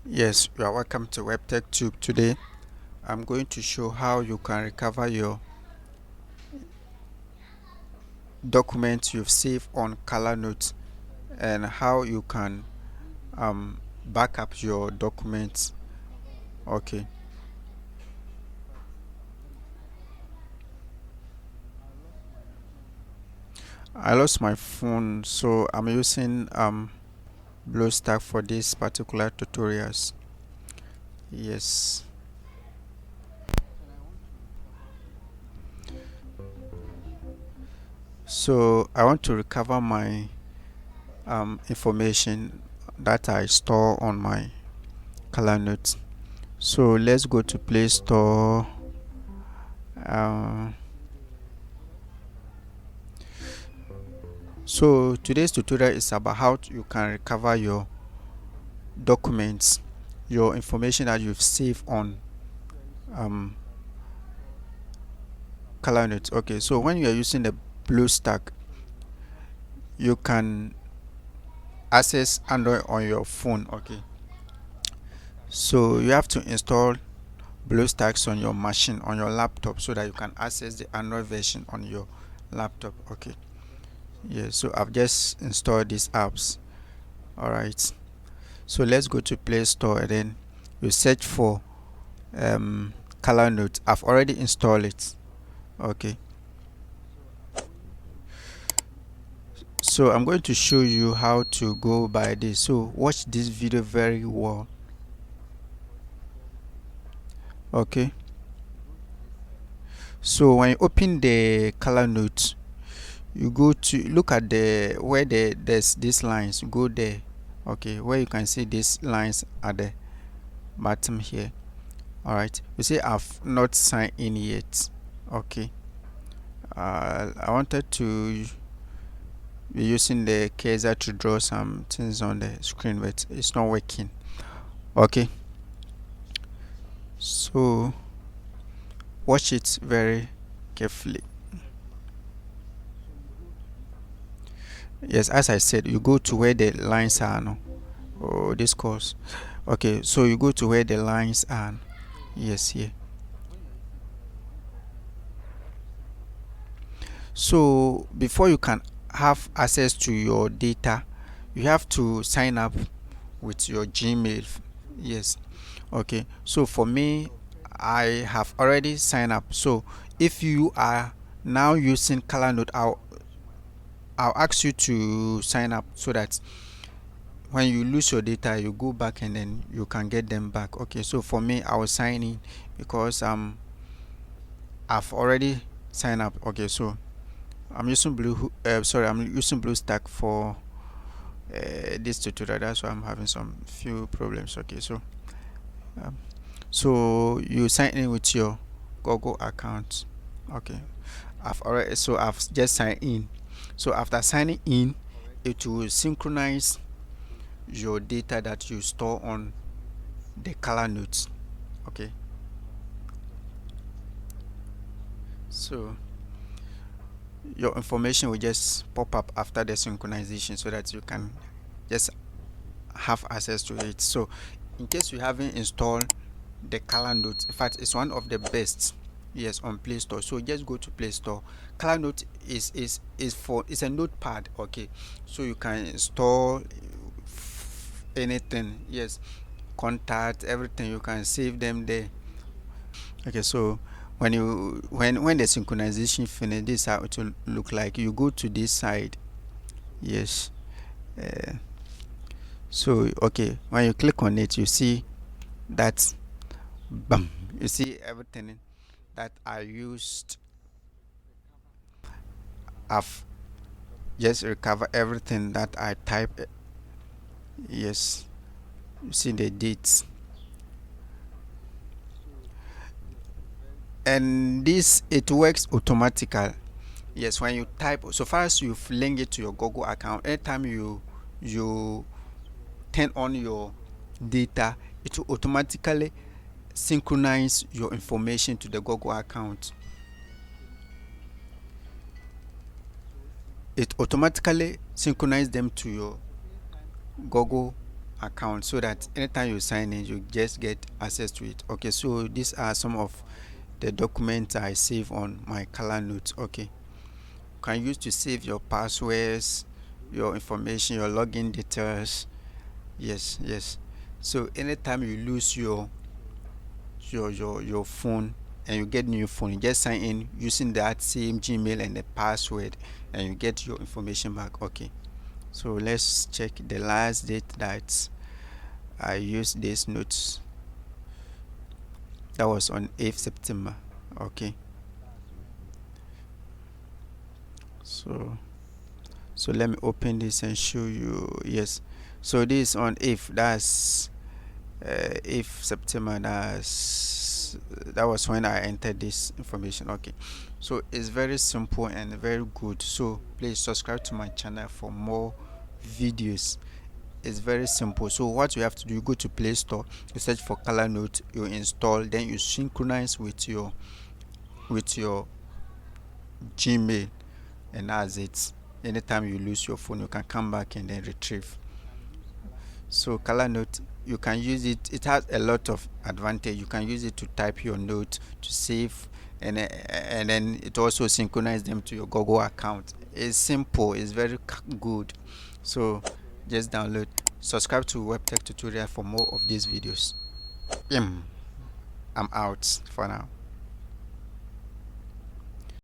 Yes, you are welcome to WebTech Tube. Today, I'm going to show how you can recover your documents you've saved on ColorNote and how you can back up your documents. Okay, I lost my phone, so I'm using BlueStack for this particular tutorials. Yes, so I want to recover my information that I store on my ColorNote. So let's go to Play Store. So today's tutorial is about how you can recover your documents, your information that you've saved on um, ColorNote. Okay, so when you are using the BlueStack, you can access Android on your phone. Okay, so you have to install BlueStacks on your machine, on your laptop, so that you can access the Android version on your laptop. Okay, yeah, so I've just installed these apps. All right, so let's go to Play Store and then you search for ColorNote. I've already installed it. Okay, so I'm going to show you how to go by this, so watch this video very well. Okay, so when you open the ColorNote, you go to look at the where there's these lines, go there. Okay, where you can see these lines at the bottom here. All right, you see I've not signed in yet. Okay, I wanted to be using the cursor to draw some things on the screen, but it's not working. Okay, so watch it very carefully. Yes, as I said, you go to where the lines are now. Oh, this course. Okay, so you go to where the lines are. Yes, here. So before you can have access to your data, you have to sign up with your Gmail. Yes. Okay, so for me, I have already signed up. So if you are now using ColorNote, I'll ask you to sign up so that when you lose your data, you go back and then you can get them back. Okay, so for me, I will sign in because I've already signed up. Okay, so I'm using I'm using BlueStack for this tutorial. That's why I'm having some few problems. Okay, um, so you sign in with your Google account. Okay, I've just signed in. So after signing in, it will synchronize your data that you store on the ColorNote. Okay, so your information will just pop up after the synchronization so that you can just have access to it. So in case you haven't installed the ColorNote, in fact it's one of the best, yes, on Play Store. So just go to Play Store. ColorNote is a notepad. Okay, so you can install anything, yes, contact, everything, you can save them there. Okay, so when the synchronization finish, this is how it will look like. You go to this side. Yes, uh, so okay, when you click on it, you see that bam, you see everything that I used. I've just recovered everything that I typed. Yes, you see the dates, and this, it works automatically. Yes, when you type, so far as you've linked it to your Google account, anytime you turn on your data, it will automatically synchronize your information to the Google account. It automatically synchronize them to your Google account, so that anytime you sign in you just get access to it. Okay, so these are some of the documents I save on my ColorNote. Okay, you can use to save your passwords, your information, your login details. Yes. So anytime you lose your phone and you get new phone, you just sign in using that same Gmail and the password, and you get your information back. Okay, so let's check the last date that I used these notes. That was on 8th September. Okay, so let me open this and show you. Yes, so this on 8th, that's 8th September. That was when I entered this information. Okay, so it's very simple and very good. So please subscribe to my channel for more videos. It's very simple. So what you have to do, you go to Play Store, you search for ColorNote, you install, then you synchronize with your Gmail, and that's it. Anytime you lose your phone, you can come back and then retrieve. So ColorNote, you can use it. It has a lot of advantage. You can use it to type your note, to save, and then it also synchronize them to your Google account. It's simple. It's very good. So just download. Subscribe to WebTech Tutorial for more of these videos. I'm out for now.